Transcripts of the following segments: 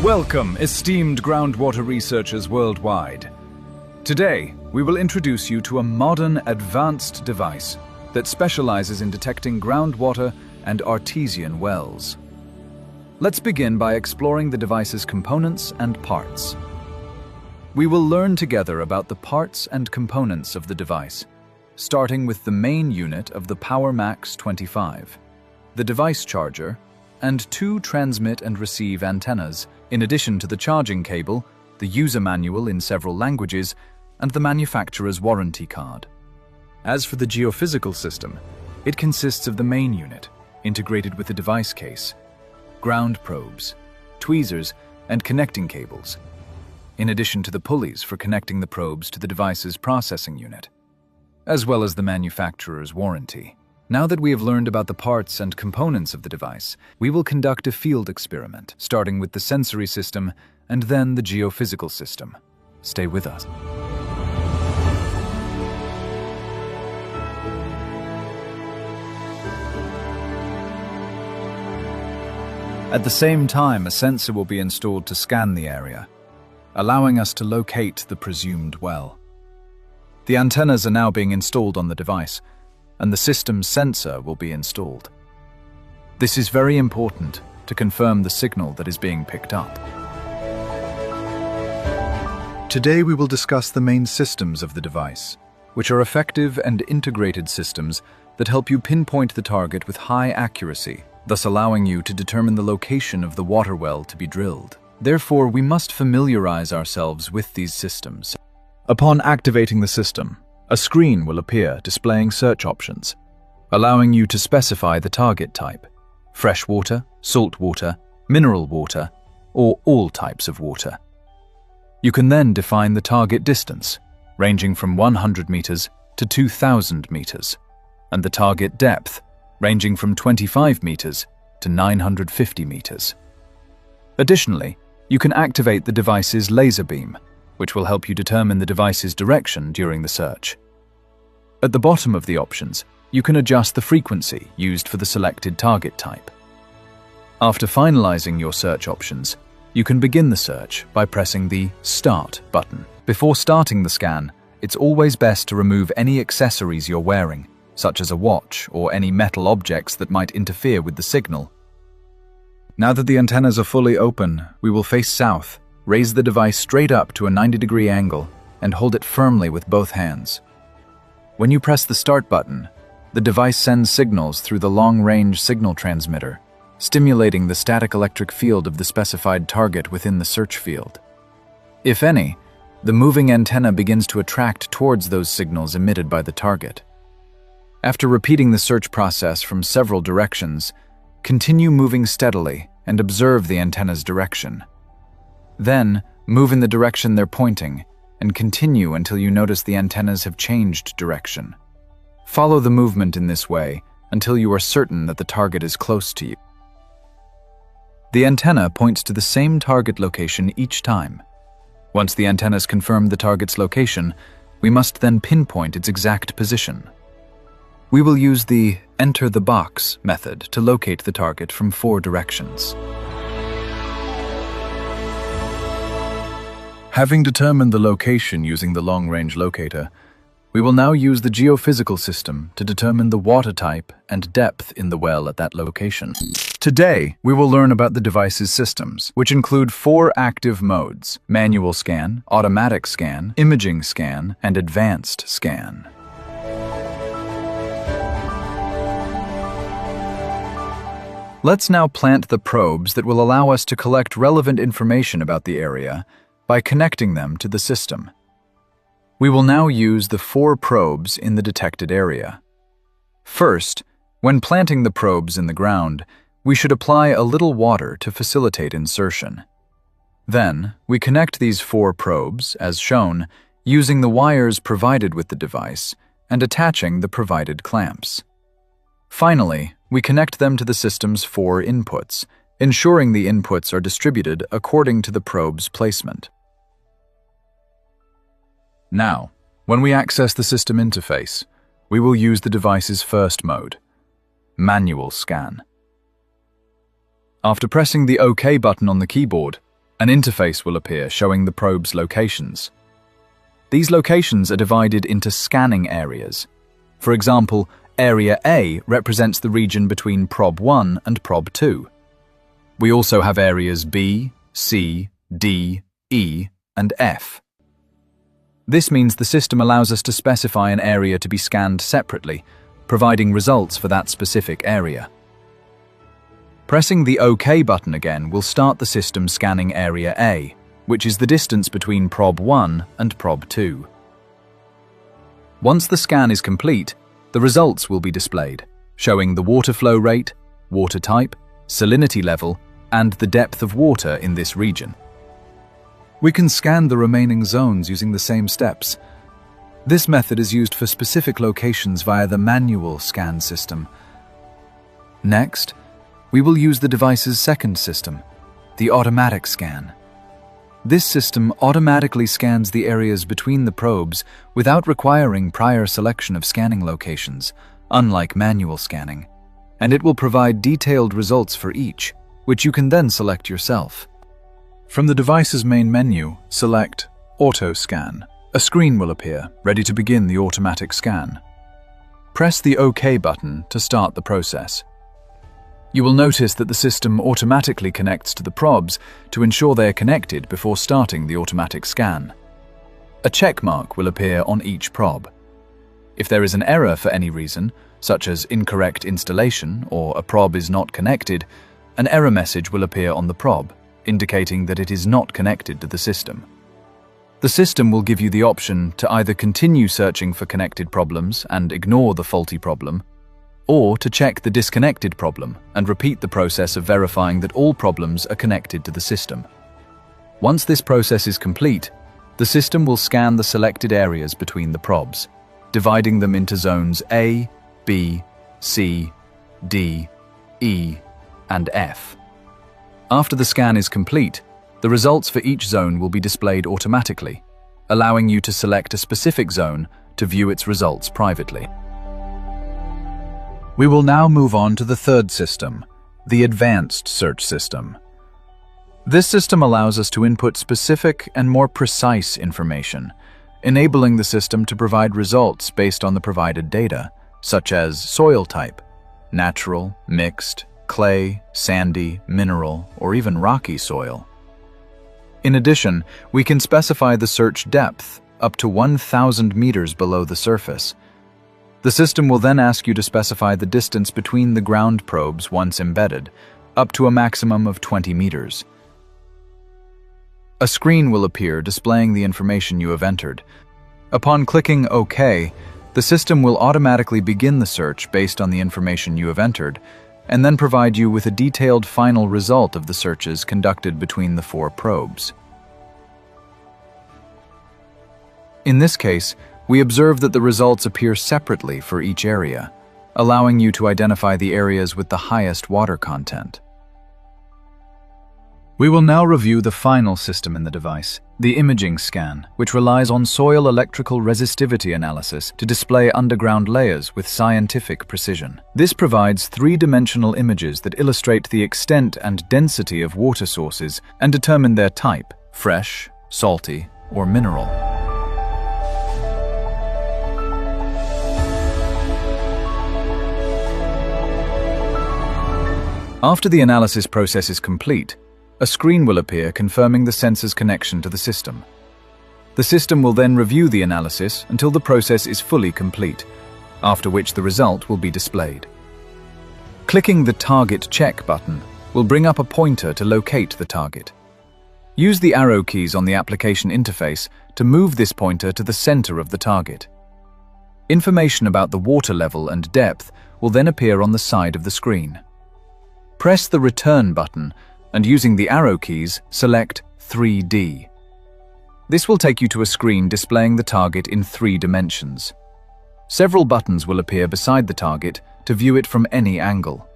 Welcome, esteemed groundwater researchers worldwide. Today, we will introduce you to a modern, advanced device that specializes in detecting groundwater and artesian wells. Let's begin by exploring the device's components and parts. We will learn together about the parts and components of the device, starting with the main unit of the PowerMax 25, the device charger, and two transmit and receive antennas, in addition to the charging cable, the user manual in several languages, and the manufacturer's warranty card. As for the geophysical system, it consists of the main unit, integrated with the device case, ground probes, tweezers, and connecting cables, in addition to the pulleys for connecting the probes to the device's processing unit, as well as the manufacturer's warranty. Now that we have learned about the parts and components of the device, we will conduct a field experiment, starting with the sensory system and then the geophysical system. Stay with us. At the same time, a sensor will be installed to scan the area, allowing us to locate the presumed well. The antennas are now being installed on the device, and the system's sensor will be installed. This is very important to confirm the signal that is being picked up. Today we will discuss the main systems of the device, which are effective and integrated systems that help you pinpoint the target with high accuracy, thus allowing you to determine the location of the water well to be drilled. Therefore, we must familiarize ourselves with these systems. Upon activating the system, a screen will appear displaying search options, allowing you to specify the target type: freshwater, saltwater, mineral water, or all types of water. You can then define the target distance, ranging from 100 meters to 2,000 meters, and the target depth, ranging from 25 meters to 950 meters. Additionally, you can activate the device's laser beam, which will help you determine the device's direction during the search. At the bottom of the options, you can adjust the frequency used for the selected target type. After finalizing your search options, you can begin the search by pressing the Start button. Before starting the scan, it's always best to remove any accessories you're wearing, such as a watch or any metal objects that might interfere with the signal. Now that the antennas are fully open, we will face south. Raise the device straight up to a 90-degree angle and hold it firmly with both hands. When you press the Start button, the device sends signals through the long-range signal transmitter, stimulating the static electric field of the specified target within the search field. If any, the moving antenna begins to attract towards those signals emitted by the target. After repeating the search process from several directions, continue moving steadily and observe the antenna's direction. Then, move in the direction they're pointing, and continue until you notice the antennas have changed direction. Follow the movement in this way until you are certain that the target is close to you. The antenna points to the same target location each time. Once the antennas confirm the target's location, we must then pinpoint its exact position. We will use the Enter the Box method to locate the target from 4 directions. Having determined the location using the long-range locator, we will now use the geophysical system to determine the water type and depth in the well at that location. Today, we will learn about the device's systems, which include 4 active modes: manual scan, automatic scan, imaging scan, and advanced scan. Let's now plant the probes that will allow us to collect relevant information about the area by connecting them to the system. We will now use the 4 probes in the detected area. First, when planting the probes in the ground, we should apply a little water to facilitate insertion. Then, we connect these 4 probes, as shown, using the wires provided with the device and attaching the provided clamps. Finally, we connect them to the system's 4 inputs, ensuring the inputs are distributed according to the probe's placement. Now, when we access the system interface, we will use the device's first mode, manual scan. After pressing the OK button on the keyboard, An interface will appear showing the probe's locations. These locations are divided into scanning areas. For example, Area A represents the region between Prob 1 and Prob 2. We also have areas B, C, D, E, and F. This means the system allows us to specify an area to be scanned separately, providing results for that specific area. Pressing the OK button again will start the system scanning Area A, which is the distance between Prob 1 and Prob 2. Once the scan is complete, the results will be displayed, showing the water flow rate, water type, salinity level, and the depth of water in this region. We can scan the remaining zones using the same steps. This method is used for specific locations via the manual scan system. Next, we will use the device's second system, the automatic scan. This system automatically scans the areas between the probes without requiring prior selection of scanning locations, unlike manual scanning, and it will provide detailed results for each, which you can then select yourself. From the device's main menu, select Auto Scan. A screen will appear, ready to begin the automatic scan. Press the OK button to start the process. You will notice that the system automatically connects to the probes to ensure they are connected before starting the automatic scan. A check mark will appear on each probe. If there is an error for any reason, such as incorrect installation or a probe is not connected, an error message will appear on the probe, indicating that it is not connected to the system. The system will give you the option to either continue searching for connected problems and ignore the faulty problem, or to check the disconnected problem and repeat the process of verifying that all problems are connected to the system. Once this process is complete, the system will scan the selected areas between the probes, dividing them into zones A, B, C, D, E, and F. After the scan is complete, the results for each zone will be displayed automatically, allowing you to select a specific zone to view its results privately. We will now move on to the third system, the Advanced Search System. This system allows us to input specific and more precise information, enabling the system to provide results based on the provided data, such as soil type, natural, mixed, clay, sandy, mineral, or even rocky soil. In addition, we can specify the search depth up to 1,000 meters below the surface. The system will then ask you to specify the distance between the ground probes once embedded, up to a maximum of 20 meters. A screen will appear displaying the information you have entered. Upon clicking OK, the system will automatically begin the search based on the information you have entered, and then provide you with a detailed final result of the searches conducted between the 4 probes. In this case, we observe that the results appear separately for each area, allowing you to identify the areas with the highest water content. We will now review the final system in the device, the imaging scan, which relies on soil electrical resistivity analysis to display underground layers with scientific precision. This provides 3-dimensional images that illustrate the extent and density of water sources and determine their type, fresh, salty, or mineral. After the analysis process is complete, a screen will appear confirming the sensor's connection to the system. The system will then review the analysis until the process is fully complete, after which the result will be displayed. Clicking the Target Check button will bring up a pointer to locate the target. Use the arrow keys on the application interface to move this pointer to the center of the target. Information about the water level and depth will then appear on the side of the screen. Press the Return button and using the arrow keys, select 3D. This will take you to a screen displaying the target in 3 dimensions. Several buttons will appear beside the target to view it from any angle.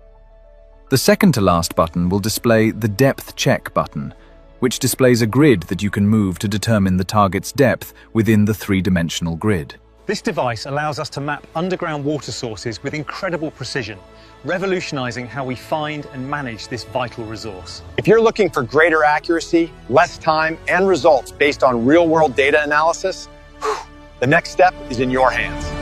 The second to last button will display the Depth Check button, which displays a grid that you can move to determine the target's depth within the 3-dimensional grid. This device allows us to map underground water sources with incredible precision, revolutionizing how we find and manage this vital resource. If you're looking for greater accuracy, less time, and results based on real-world data analysis, the next step is in your hands.